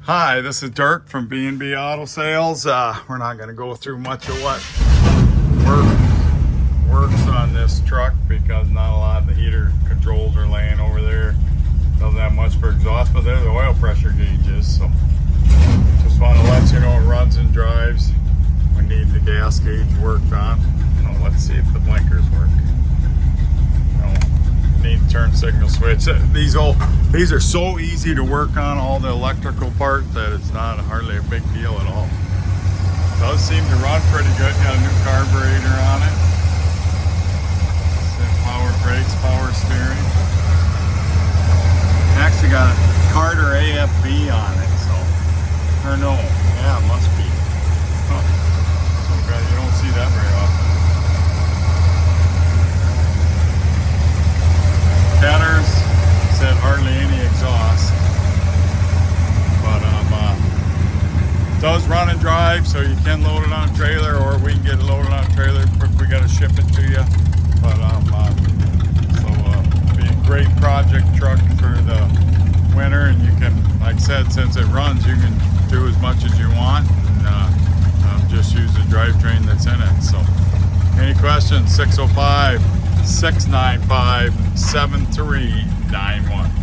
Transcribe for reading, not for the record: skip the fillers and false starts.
Hi, this is Dirk from B&B Auto Sales. We're not going to go through much of what works on this truck because not a lot of the heater controls are laying over there. Doesn't have much for exhaust, but they're the oil pressure gauges. So just want to let you know it runs and drives. We need the gas gauge worked on. Let's see if the blinkers work. Need to turn signal switch. These are so easy to work on, all the electrical part, that it's not hardly a big deal at all. Does seem to run pretty good. Got a new carburetor on it. Power brakes, power steering. Actually got a Carter AFB on it, so, or no, yeah, it must be. Huh. So good, you don't see that very often. Headers, said hardly any exhaust, but does run and drive, so you can load it on a trailer, or we can get it loaded on a trailer if we got to ship it to you. But be a great project truck for the winter, and you can, like I said, since it runs, you can do as much as you want, and just use the drivetrain that's in it. So, any questions? 605-695-7391.